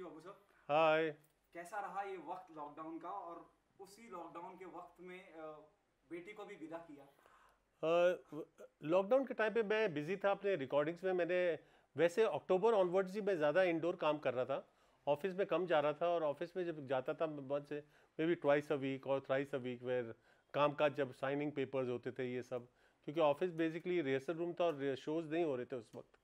You Abu sir. हाय। कैसा रहा ये वक्त लॉकडाउन का, और उसी लॉकडाउन के वक्त में बेटी को भी विदा किया? लॉकडाउन के टाइम पे मैं बिज़ी था अपने रिकॉर्डिंग्स में। मैंने वैसे अक्टूबर ऑनवर्ड्स ही मैं ज़्यादा इंडोर काम कर रहा था, ऑफिस में कम जा रहा था। और ऑफिस में जब जाता था मैं बहुत से maybe twice a week और थ्राइस अ वीक, वेर काम काज जब साइनिंग पेपर्स होते थे ये सब, क्योंकि ऑफिस बेसिकली रिहर्सल रूम था और शोज़ नहीं हो रहे थे उस वक्त,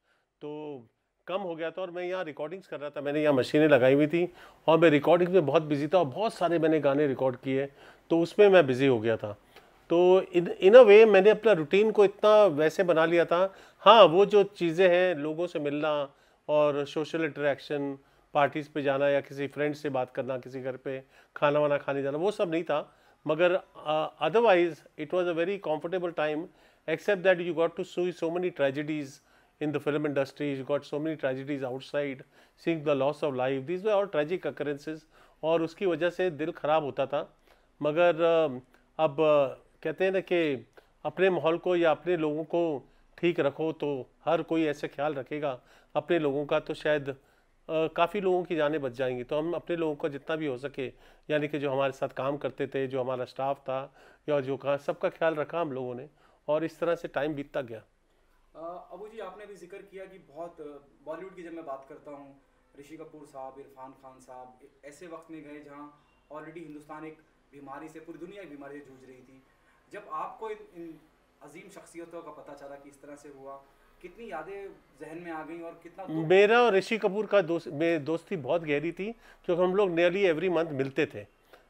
तो कम हो गया था। और मैं यहाँ रिकॉर्डिंग्स कर रहा था, मैंने यहाँ मशीनें लगाई हुई थी और मैं रिकॉर्डिंग में बहुत बिजी था और बहुत सारे मैंने गाने रिकॉर्ड किए, तो उसमें मैं बिज़ी हो गया था। तो इन अ वे मैंने अपना रूटीन को इतना वैसे बना लिया था। हाँ, वो जो चीज़ें हैं, लोगों से मिलना और सोशल इंटरेक्शन, पार्टीज़ पे जाना या किसी फ्रेंड से बात करना, किसी घर पे खाना वाना खाने जाना, वो सब नहीं था। मगर otherwise it was a very comfortable time, except that you got to see so many tragedies in the film industry. You got so many tragedies outside, seeing the loss of life. These were all tragic occurrences और उसकी वजह से दिल ख़राब होता था। मगर अब कहते हैं ना कि अपने माहौल को या अपने लोगों को ठीक रखो तो हर कोई ऐसे ख्याल रखेगा अपने लोगों का, तो शायद काफ़ी लोगों की जानें बच जाएंगी। तो हम अपने लोगों का जितना भी हो सके, यानी कि जो हमारे साथ काम करते थे, जो हमारा स्टाफ था या जो कहा, सबका ख्याल रखा हम लोगों ने, और इस तरह से टाइम बीतता गया। अबू जी, आपने भी जिक्र किया कि बहुत बॉलीवुड की जब मैं बात करता हूँ, ऋषि कपूर साहब, इरफान खान साहब ऐसे वक्त में गए जहाँ ऑलरेडी हिंदुस्तान एक बीमारी से, पूरी दुनिया एक बीमारी से जूझ रही थी। जब आपको इन अजीम शख्सियतों का पता चला कि इस तरह से हुआ, कितनी यादें जहन में आ गई और कितना दुख? मेरा और ऋषि कपूर का दोस्ती बहुत गहरी थी, क्योंकि हम लोग नियरली एवरी मंथ मिलते थे।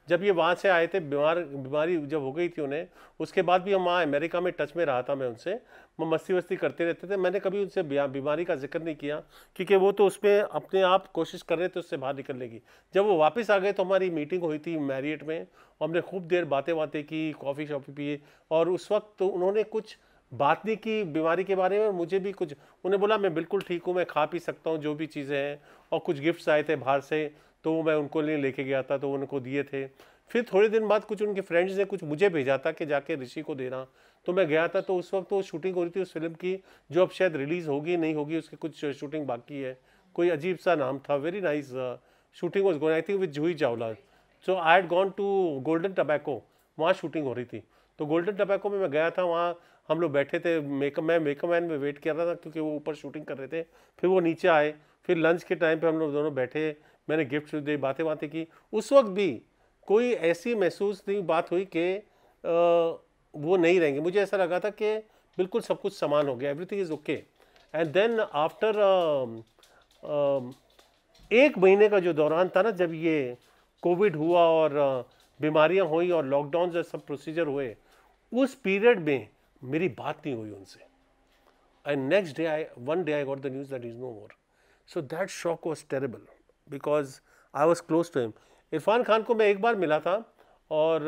जब ये वहाँ से आए थे, बीमारी जब हो गई थी उन्हें, उसके बाद भी हम वहाँ अमेरिका में टच में रहा था मैं उनसे, वो मस्ती वस्ती करते रहते थे। मैंने कभी उनसे बीमारी का जिक्र नहीं किया, क्योंकि वो तो उसमें अपने आप कोशिश कर रहे थे उससे बाहर निकलने की। जब वो वापस आ गए तो हमारी मीटिंग हुई थी मैरियट में, और हमने खूब देर बातें बातें की, कॉफ़ी शॉफ़ी पिए। और उस वक्त तो उन्होंने कुछ बात नहीं की बीमारी के बारे में, और मुझे भी कुछ, उन्हें बोला मैं बिल्कुल ठीक हूँ, मैं खा पी सकता हूँ जो भी चीज़ें हैं। और कुछ गिफ्ट्स आए थे बाहर से, तो वो मैं उनको लिए लेके गया था, तो उनको दिए थे। फिर थोड़े दिन बाद कुछ उनके फ्रेंड्स ने कुछ मुझे भेजा था कि जाके ऋषि को देना, तो मैं गया था। तो उस वक्त वो शूटिंग हो रही थी उस फिल्म की, जो अब शायद रिलीज़ होगी नहीं होगी, उसकी कुछ शूटिंग बाकी है। कोई अजीब सा नाम था, very nice shooting was going, I think with Juhi Chawla. So I had gone to Golden Tobacco, वहाँ शूटिंग हो रही थी। तो गोल्डन टबैको में मैं गया था, वहाँ हम लोग बैठे थे, मेकअप मैन में वेट कर रहा था, क्योंकि वो ऊपर शूटिंग कर रहे थे। फिर वो नीचे आए, फिर लंच के टाइम पे हम लोग दोनों बैठे, मैंने गिफ्ट दे, बातें बातें की। उस वक्त भी कोई ऐसी महसूस नहीं बात हुई कि वो नहीं रहेंगे। मुझे ऐसा लगा था कि बिल्कुल सब कुछ समान हो गया, everything is okay. And then after एक महीने का जो दौरान था ना, जब ये कोविड हुआ और बीमारियां हुई और लॉकडाउन जैसे सब प्रोसीजर हुए, उस पीरियड में मेरी बात नहीं हुई उनसे। And next day one day I got the news that he is no more. So that shock was terrible because I was close to him. Irrfan Khan को मैं एक बार मिला था, और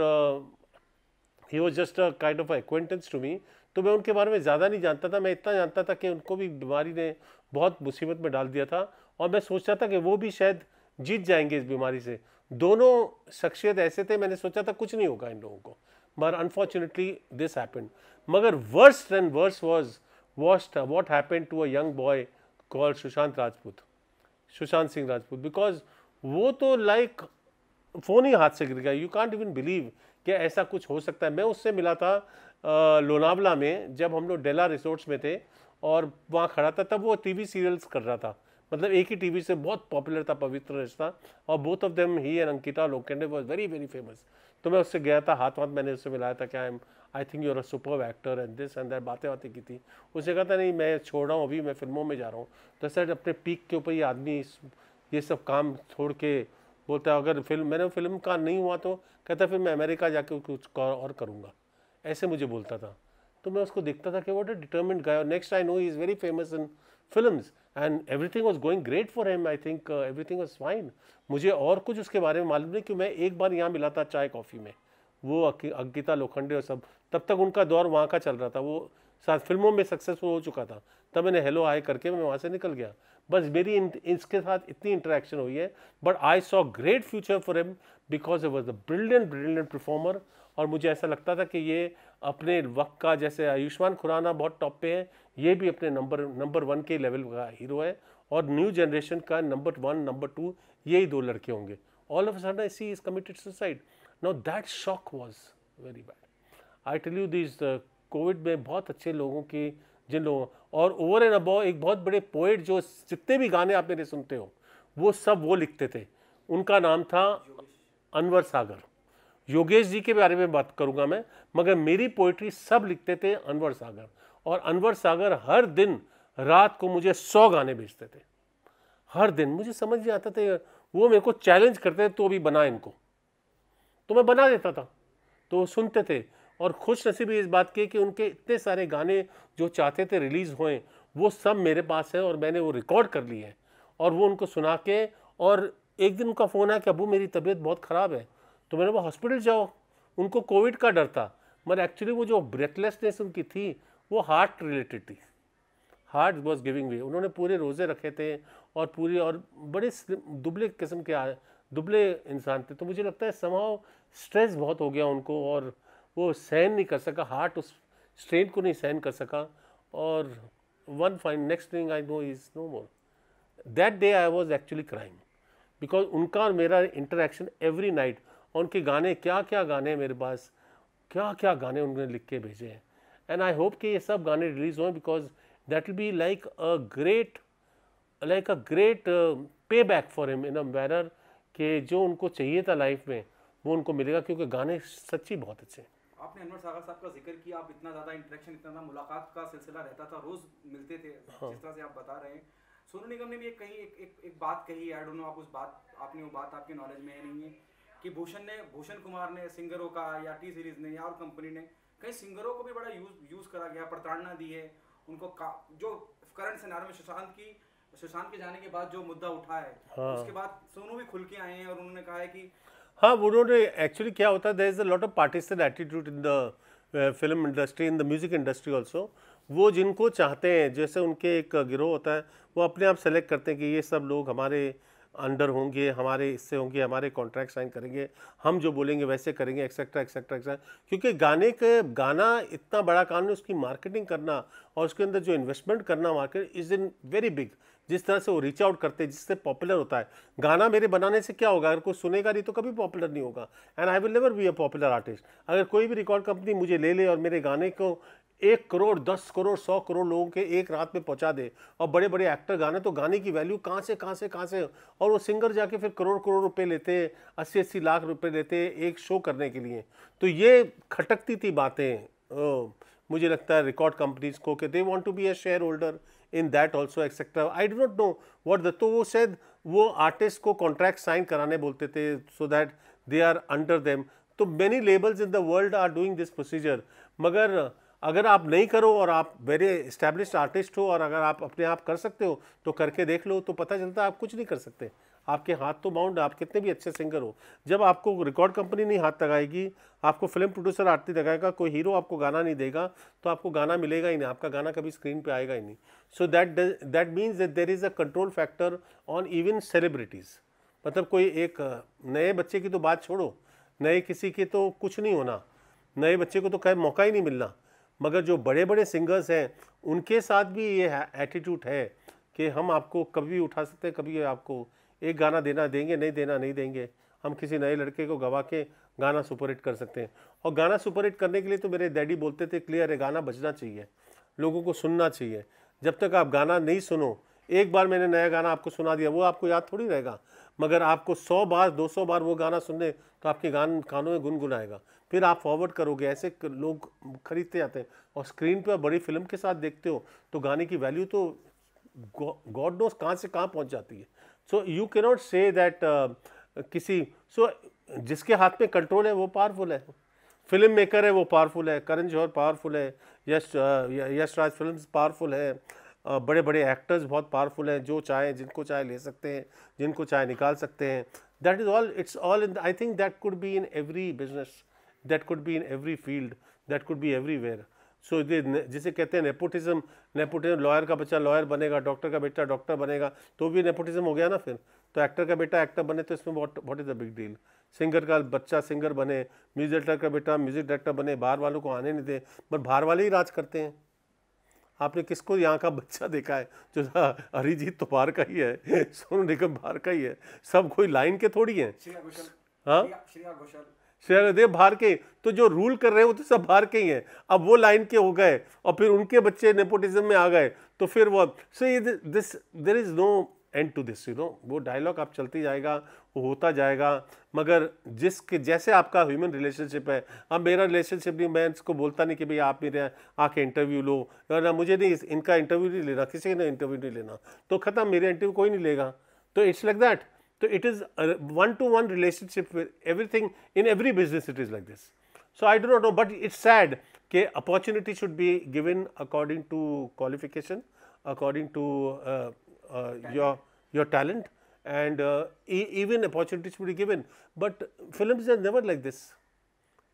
he was just a kind of acquaintance to me. तो मैं उनके बारे में ज़्यादा नहीं जानता था, मैं इतना जानता था कि उनको भी बीमारी ने बहुत मुसीबत में डाल दिया था, और मैं सोचता था कि वो भी शायद जीत जाएंगे इस बीमारी से। दोनों शख्सियत ऐसे थे, मैंने सोचा था कुछ नहीं होगा इन लोगों को, मगर अनफॉर्चुनेटली दिस हैपेंड। मगर worst and worst was what happened to a young boy called Sushant Singh Rajput, because वो तो लाइक फ़ोन ही हाथ से गिर गया। यू कांट इवन बिलीव कि ऐसा कुछ हो सकता है। मैं उससे मिला था लोनावला में, जब हम लोग डेला रिसोर्ट्स में थे और वहाँ खड़ा था, तब वो टीवी सीरियल्स कर रहा था। मतलब एक ही टीवी से बहुत पॉपुलर था, पवित्र रिश्ता, और both of them, he and Ankita Lokhande was very very famous. तो मैं उससे गया था, हाथ हाथ मैंने उससे मिलाया था, क्या I think you are a super actor and this and that, बातें बातें की थी। उसने कहा था नहीं मैं छोड़ रहा हूँ, अभी मैं फिल्मों में जा रहा हूँ। तो सर अपने पीक के ऊपर ये आदमी ये सब काम छोड़ के बोलता है अगर मैंने फिल्म का नहीं हुआ तो कहता फिर मैं अमेरिका जाके कुछ और करूँगा, ऐसे मुझे बोलता था। तो मैं उसको देखता था कि व्हाट अ डिटरमिन्ड गाय। और next I know he is very famous in films and everything was going great for him. I think everything was fine. मुझे और कुछ उसके बारे में मालूम नहीं, कि मैं एक बार यहाँ मिला था चाय कॉफ़ी में, वो अंकिता लोखंडे और सब, तब तक उनका दौर वहाँ का चल रहा था, वो साथ फिल्मों में सक्सेसफुल हो चुका था। तब मैंने हेलो हाय करके मैं वहाँ से निकल गया। बस मेरी इसके साथ इतनी इंटरेक्शन हुई है, but I saw great future for him because it was a brilliant performer. और मुझे ऐसा लगता था कि ये अपने वक्त का, जैसे आयुष्मान खुराना बहुत टॉप पे है, ये भी अपने नंबर 1 के लेवल का हीरो है। और न्यू जनरेशन का नंबर 1 नंबर 2 यही 2 लड़के होंगे. All of a sudden I see is committed suicide. Now that shock was very bad. I tell you this Covid में बहुत अच्छे लोगों की, जिन लोगों, और ओवर एंड अबव एक बहुत बड़े पोएट जो जितने भी गाने आप मेरे सुनते हो वो सब वो लिखते थे. उनका नाम था अनवर सागर. योगेश जी के बारे में बात करूंगा मैं, मगर मेरी पोइट्री सब लिखते थे अनवर सागर. और अनवर सागर हर दिन रात को मुझे 100 गाने भेजते थे. हर दिन मुझे समझ नहीं आता था, वो मेरे को चैलेंज करते थे तो भी बना इनको, तो मैं बना देता था. तो वो सुनते थे. और खुश नसीबी इस बात की कि उनके इतने सारे गाने जो चाहते थे रिलीज़ होएं वो सब मेरे पास है और मैंने वो रिकॉर्ड कर लिए हैं. और वो उनको सुना के, और एक दिन उनका फ़ोन आया कि अबू मेरी तबीयत बहुत ख़राब है. तो मैंने वो हॉस्पिटल जाओ. उनको कोविड का डर था, मगर एक्चुअली वो जो ब्रेथलेसनेस उनकी थी वो हार्ट रिलेटेड थी. हार्ट वॉज गिविंग वे. उन्होंने पूरे रोज़े रखे थे और पूरी, और बड़े दुबले किस्म के दुबले इंसान थे. तो मुझे लगता है समहाउ स्ट्रेस बहुत हो गया उनको और वो सहन नहीं कर सका, हार्ट उस स्ट्रेन को नहीं सहन कर सका. और one fine next thing I know is no more. That day I was actually crying because उनका और मेरा इंटरेक्शन एवरी नाइट. उनके गाने, क्या क्या गाने मेरे पास, क्या क्या गाने उन्होंने लिख के भेजे हैं. एंड आई होप कि ये सब गाने रिलीज़ हों because that will be like a great pay back for him in a manner कि जो उनको चाहिए था लाइफ में वो उनको मिलेगा, क्योंकि गाने सच्ची बहुत अच्छे हैं. आपने अनवर सागर साहब का जिक्र किया, आप इतना ज़्यादा इंटरेक्शन, इतना ज़्यादा मुलाकात का सिलसिला रहता था, रोज़ मिलते थे. हाँ. जिस तरह से आप बता रहे हैं, सोनू निगम ने भी एक बात कही, आई डोंट नो आप उस बात, आपने वो बात आपके नॉलेज में है नहीं है, कि भूषण कुमार ने सिंगरों का, या टी सीरीज ने, या और कंपनी ने कई सिंगरों को भी बड़ा यूज करा गया, प्रताड़ना दी है उनको. जो करंट सिनारियो में सुशांत के जाने के बाद जो मुद्दा उठा है, हाँ. उसके बाद सोनू भी खुल के आए हैं और उन्होंने कहा है कि हाँ, उन्होंने एक्चुअली क्या होता है, there is a lot of partisan attitude in the film industry, in the music industry also. वो जिनको चाहते हैं, जैसे उनके एक गिरोह होता है, वो अपने आप सेलेक्ट करते हैं कि ये सब लोग हमारे अंडर होंगे, हमारे इससे होंगे, हमारे कॉन्ट्रैक्ट साइन करेंगे, हम जो बोलेंगे वैसे करेंगे, एक्सेट्रा एक्सेट्रा एक्सेट्रा. क्योंकि गाना इतना बड़ा काम है, उसकी मार्केटिंग करना और उसके अंदर जो इन्वेस्टमेंट करना market is in very big. जिस तरह से वो रीच आउट करते हैं, जिससे पॉपुलर होता है. गाना मेरे बनाने से क्या होगा, अगर कोई सुनेगा नहीं तो कभी पॉपुलर नहीं होगा. And I will never be a popular artist. अगर कोई भी रिकॉर्ड कंपनी मुझे ले ले और मेरे गाने को 1 करोड़ 10 करोड़ 100 करोड़ लोगों के एक रात में पहुंचा दे, और बड़े बड़े एक्टर गाने, तो गाने की वैल्यू कहाँ से, और वो सिंगर जाके फिर करोड़ करोड़ रुपए लेते, 80-80 लाख रुपए लेते एक शो करने के लिए. तो ये खटकती थी बातें मुझे लगता है रिकॉर्ड कंपनीज को, कि they want to be a shareholder in that also etcetera. I do not know what the. तो वो शायद वो आर्टिस्ट को कॉन्ट्रैक्ट साइन कराने बोलते थे so that they are under them. तो many labels in the world are doing this procedure. मगर अगर आप नहीं करो और आप वेरी एस्टैब्लिश्ड आर्टिस्ट हो और अगर आप अपने आप कर सकते हो तो करके देख लो, तो पता चलता है आप कुछ नहीं कर सकते. आपके हाथ तो बाउंड, आप कितने भी अच्छे सिंगर हो. जब आपको रिकॉर्ड कंपनी नहीं हाथ लगाएगी, आपको फिल्म प्रोड्यूसर हाथ नहीं लगाएगा, कोई हीरो आपको गाना नहीं देगा, तो आपको गाना मिलेगा ही नहीं, आपका गाना कभी स्क्रीन पे आएगा ही नहीं. So that means that there is a control factor on even celebrities. मतलब कोई एक नए बच्चे की तो बात छोड़ो, नए किसी की तो कुछ नहीं होना, नए बच्चे को तो कहीं मौका ही नहीं मिलना. मगर जो बड़े बड़े सिंगर्स हैं उनके साथ भी ये एटीट्यूड है कि हम आपको कभी उठा सकते हैं, कभी आपको एक गाना देना देंगे, नहीं देना नहीं देंगे. हम किसी नए लड़के को गवा के गाना सुपरहिट कर सकते हैं. और गाना सुपरहिट करने के लिए तो मेरे डैडी बोलते थे क्लियर है, गाना बजना चाहिए, लोगों को सुनना चाहिए. जब तक आप गाना नहीं सुनो, एक बार मैंने नया गाना आपको सुना दिया, वो आपको याद थोड़ी रहेगा. मगर आपको 100 बार 200 बार वो गाना सुनने तो आपके कानों में गुनगुनाएगा. फिर आप फॉरवर्ड करोगे, ऐसे लोग खरीदते जाते हैं. और स्क्रीन पर बड़ी फिल्म के साथ देखते हो तो गाने की वैल्यू तो गॉड नोस कहाँ से कहाँ पहुँच जाती है. So you can not say that जिसके हाथ में कंट्रोल है वो पावरफुल है. फिल्म मेकर है वो पावरफुल है, करण जौहर पावरफुल है, यश राज फिल्म्स पावरफुल है, बड़े बड़े एक्टर्स बहुत पावरफुल हैं, जो चाहे जिनको चाहे ले सकते हैं, जिनको चाहे निकाल सकते हैं. That is all, it's all in. I think that could be in every business, that could be in every field, that could be everywhere. So जिसे कहते हैं नेपोटिज्म. लॉयर का बच्चा लॉयर बनेगा, डॉक्टर का बेटा डॉक्टर बनेगा, तो भी नेपोटिज्म हो गया ना फिर. तो एक्टर का बेटा एक्टर बने तो इसमें what is the big deal. Singer का बच्चा सिंगर बने, म्यूजिक डायरेक्टर का बेटा म्यूजिक डायरेक्टर बने, बाहर वालों को आने नहीं दे, बट बाहर वाले ही राज करते हैं. आपने किसको यहाँ का बच्चा देखा है जो अरिजीत तो बाहर का ही है, सोनू निगम बाहर का ही है, सब कोई लाइन के थोड़ी हैं। श्रेया घोषाल, हाँ, श्रेया घोषाल, श्रेया देव बाहर के, तो जो रूल कर रहे हैं वो तो सब बाहर के ही हैं। अब वो लाइन के हो गए और फिर उनके बच्चे नेपोटिज्म में आ गए, तो फिर वो this there is no end to this, you know. वो डायलॉग आप चलती जाएगा, वो होता जाएगा, मगर जिसके जैसे आपका ह्यूमन रिलेशनशिप है। अब मेरा रिलेशनशिप नहीं, मैं इसको बोलता नहीं कि भाई आप मेरे आके इंटरव्यू लो, ना मुझे नहीं इनका इंटरव्यू नहीं लेना, किसी ने इंटरव्यू नहीं लेना, तो खत्म, मेरे इंटरव्यू कोई नहीं लेगा। तो it's like that. So it is a one-to-one relationship with everything. In every business it is like this. So I do not know, but it's sad that opportunity should be given according to qualification, according to your talent, and even opportunity should be given. But films are never like this.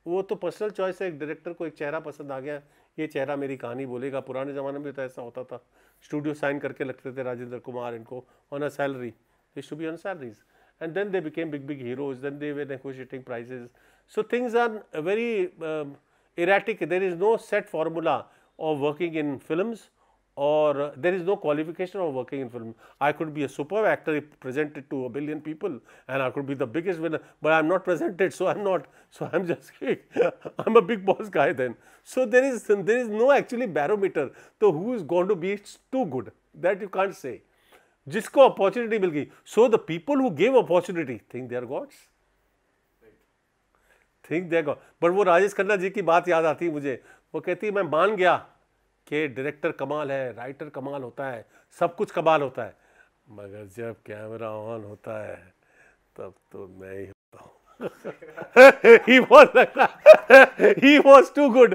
वो तो personal choice है, एक director को एक चेहरा पसंद आ गया, ये चेहरा मेरी कहानी बोलेगा। पुराने ज़माने में तो ऐसा होता था, स्टूडियो साइन करके लगते थे राजेंद्र कुमार इनको on a salary, they used to be on salaries, and then they became big heroes, then they were negotiating prices. So things are very erratic. There is no set formula of working in films, or there is no qualification of working in film. I could be a superb actor if presented to 1 billion people, and I could be the biggest winner, but I'm not presented, so I'm not, so I'm just I'm a big boss guy then. So there is no actually barometer. So who is going to be too good, that you can't say. जिसको opportunity मिल गई, so the people who give opportunity think they are gods, think they are god. But वो राजेश खन्ना जी की बात याद आती है मुझे, वो कहती है मैं मान गया कि डायरेक्टर कमाल है, राइटर कमाल होता है, सब कुछ कमाल होता है, मगर जब कैमरा ऑन होता है तब तो मैं ही होता हूँ। he was too good,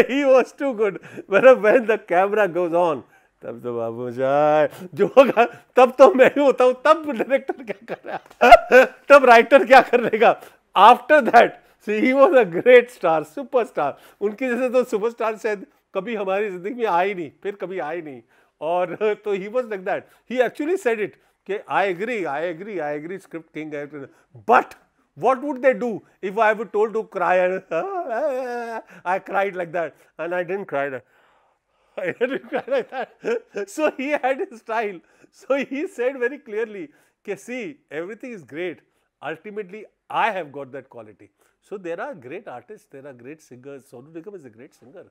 he was too good, when the camera goes on, तब तो बाबू जाए जो होगा, तब तो मैं ही होता हूँ, तब डायरेक्टर क्या कर रहा है, तब राइटर क्या कर लेगा। After that he was a great star, superstar. उनकी जैसे तो सुपरस्टार शायद कभी हमारी जिंदगी में आई नहीं, फिर कभी आई नहीं। और तो he was like that, he actually said it कि I agree script king, but what would they do if I were told to cry? I cried like that, and I didn't cry like that. So he had his style. So he said very clearly, see, everything is great. Ultimately, I have got that quality. So there are great artists, there are great singers. Sonu Nigam is a great singer.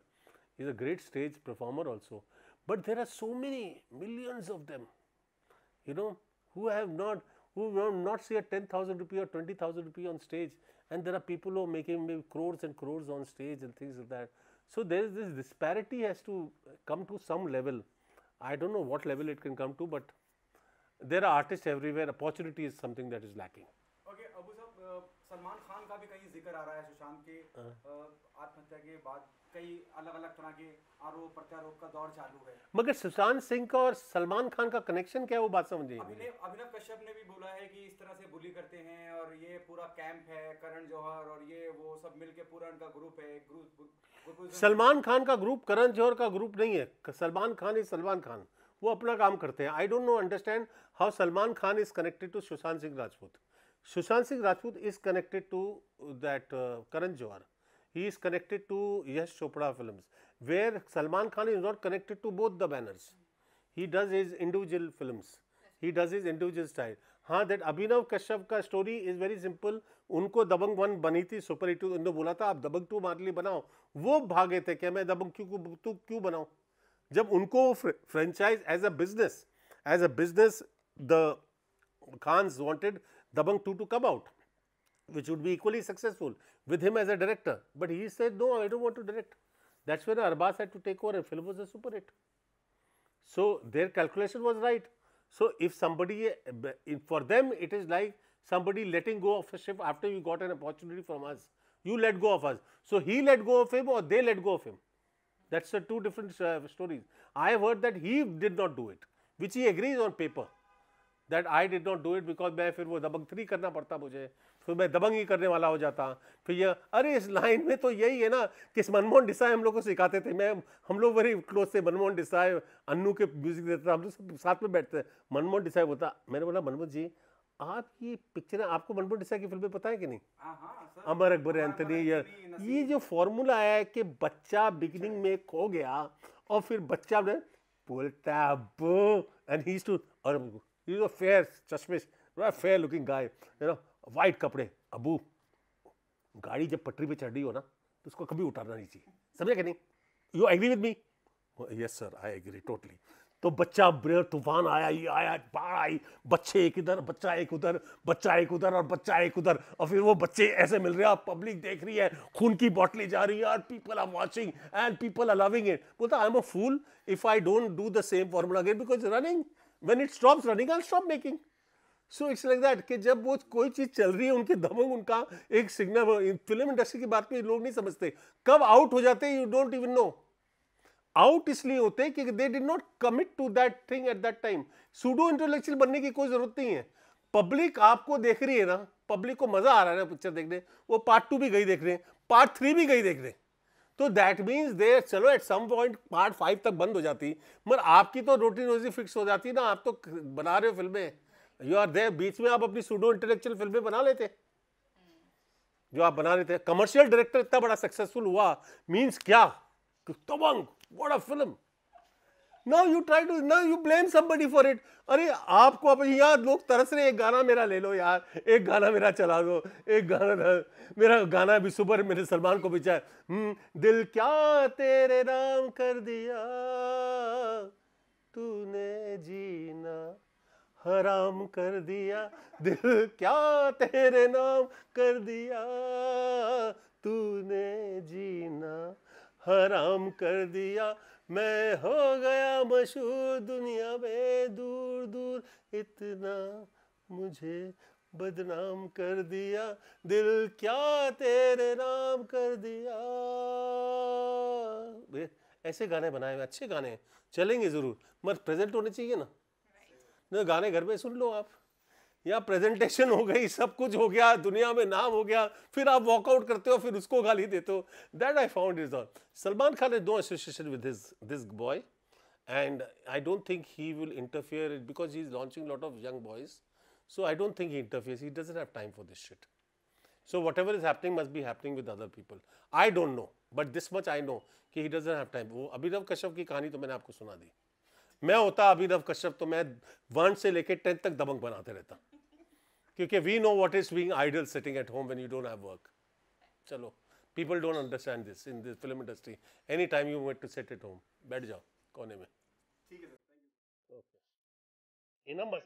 He's a great stage performer also. But there are so many, millions of them, you know, who will not see a 10,000 rupee or 20,000 rupee on stage. And there are people who are making maybe crores and crores on stage and things like that. So there is this disparity has to come to some level. I don't know what level it can come to, but there are artists everywhere. Opportunity is something that is lacking. Okay, Abu साहब, सलमान खान का भी कहीं जिक्र आ रहा है सुशांत के आत्महत्या के बाद, कई अलग-अलग तरह के आरोप प्रत्यारोप का दौर चालू है। मगर सुशांत सिंह का और सलमान खान का कनेक्शन क्या है, वो बात समझिए। अभिनव कश्यप ने भी बोला है कि इस तरह से बुली करते हैं और ये पूरा कैंप है, करण जौहर और ये वो सब मिलके पूरा उनका ग्रुप है। सलमान खान का ग्रुप करण जौहर का ग्रुप नहीं है। सलमान खान इज सलमान खान, वो अपना काम करते हैं। I don't know understand how Salman Khan is connected to Sushant Singh Rajput. Sushant Singh Rajput is connected to that Karan Johar. He is connected to Yash Chopra films, where Salman Khan is not connected to both the banners. He does his individual films. He does his individual style. हाँ, that Abhinav Kashyap का story is very simple. उनको दबंग 1 बनी थी, super hit, उन्होंने बोला था आप दबंग 2 हमारे लिए बनाओ, वो भागे थे कि मैं दबंग क्यों बनाऊं। जब उनको franchise as a business the Khans wanted Dabangg 2 to come out, which would be equally successful with him as a director. But he said, no, I don't want to direct. That's when Arbaz had to take over and film was a super hit. So their calculation was right. So if somebody, for them, it is like somebody letting go of a ship after you got an opportunity from us. You let go of us. So he let go of him or they let go of him. That's the two different stories. I have heard that he did not do it, which he agrees on paper. That I did not do it because मैं फिर वो दबंग 3 करना पड़ता मुझे, फिर मैं दबंग ही करने वाला हो जाता। फिर ये अरे इस लाइन में तो यही है ना कि मनमोहन देसाई हम लोग को सिखाते थे, हम लोग वेरी क्लोज थे, मनमोहन देसाई अन्नू के म्यूजिक देते थे, हम लोग सब साथ में बैठते थे। मनमोहन देसाई बोलता, मैंने बोला मनमोहन जी आप ये पिक्चर, आपको मनमोहन देसाई की फिल्में पता है कि नहीं? हाँ हाँ सर, अमर अकबर अमर एंथनी, अकबर ये एंथनी, ये नसीब। जो फॉर्मूला है कि बच्चा बिगिनिंग में खो गया और फिर बच्चा ने बोलता बो एंड ही टू, और ही इज अ फेयर चश्मिश, fair looking guy, you know, white कपड़े, अबू गाड़ी जब पटरी पे चढ़ रही हो ना तो उसको कभी उतारना नहीं चाहिए, समझे कि नहीं? You agree with me? Yes sir, I agree totally. तो बच्चा तूफान आया, ये आया, बाढ़ आई, बच्चे एक इधर, बच्चा एक उधर, बच्चा एक उधर और बच्चा एक उधर, और फिर वो बच्चे ऐसे मिल रहे हैं, पब्लिक देख रही है, खून की बोतलें जा रही है, people are watching and people are loving it. बोलता I am a fool if I don't do the same formula again, because running when it stops running I stop making. So it's like that कि जब वो कोई चीज चल रही है, उनके दमक, उनका एक सिग्नल, फिल्म इंडस्ट्री की बात में लोग नहीं समझते, कब आउट हो जाते हैं you don't even know. Out इसलिए होते हैं कि they did not commit to that thing at that time. Pseudo intellectual बनने की कोई जरूरत नहीं है। पब्लिक आपको देख रही है ना, पब्लिक को मजा आ रहा है ना पिक्चर देखने, वो पार्ट 2 भी गई देख रहे हैं, पार्ट 3 भी गई देख रहे हैं, तो दैट मीन्स दे, चलो एट सम पॉइंट पार्ट 5 तक बंद हो जाती, मगर आपकी तो रोटी रोजी फिक्स हो जाती ना, आप तो बना रहे हो फिल्में, यू आर देयर, बीच में आप अपनी सूडो इंटेलेक्चुअल फिल्में बना लेते, जो आप बना रहे थे। कमर्शियल डायरेक्टर इतना बड़ा सक्सेसफुल हुआ मींस क्या, Dabangg, what a film. Now you try to, now you blame somebody for it. अरे आपको अब यहाँ लोग तरस रहे, एक गाना मेरा ले लो यार, एक गाना मेरा चला दो, एक गाना, मेरा गाना भी सुपर, मेरे सलमान को बेचा है, दिल क्या तेरे नाम कर दिया तूने जीना हराम कर दिया, दिल क्या तेरे नाम कर दिया तूने जीना हराम कर दिया, मैं हो गया मशहूर दुनिया में, दूर दूर इतना मुझे बदनाम कर दिया, दिल क्या तेरे नाम कर दिया। ऐसे गाने बनाए हुए अच्छे गाने चलेंगे जरूर, मगर प्रेजेंट होने चाहिए ना। गाने घर में सुन लो आप, या प्रेजेंटेशन हो गई, सब कुछ हो गया, दुनिया में नाम हो गया, फिर आप वॉकआउट करते हो, फिर उसको गाली देते हो। That I found is all. Salman Khan has no association with this boy, and I don't think he will interfere because he is launching a lot of young boys. So I don't think he interferes. He doesn't have time for this shit. So whatever is happening must be happening with other people. I don't know, but this much I know कि he doesn't have time. वो अभिनव कश्यप की कहानी तो मैंने आपको सुना दी। मैं होता अभिनव कश्यप तो मैं 1 से लेके 10 तक दबंग बनाते रहता, क्योंकि we know what is being idle sitting at home when you don't have work. चलो, people don't understand this in this film industry. Any time you want to sit at home, बैठ जाओ कोने में। ठीक है सर, थैंक यू। ओके, इनम बस।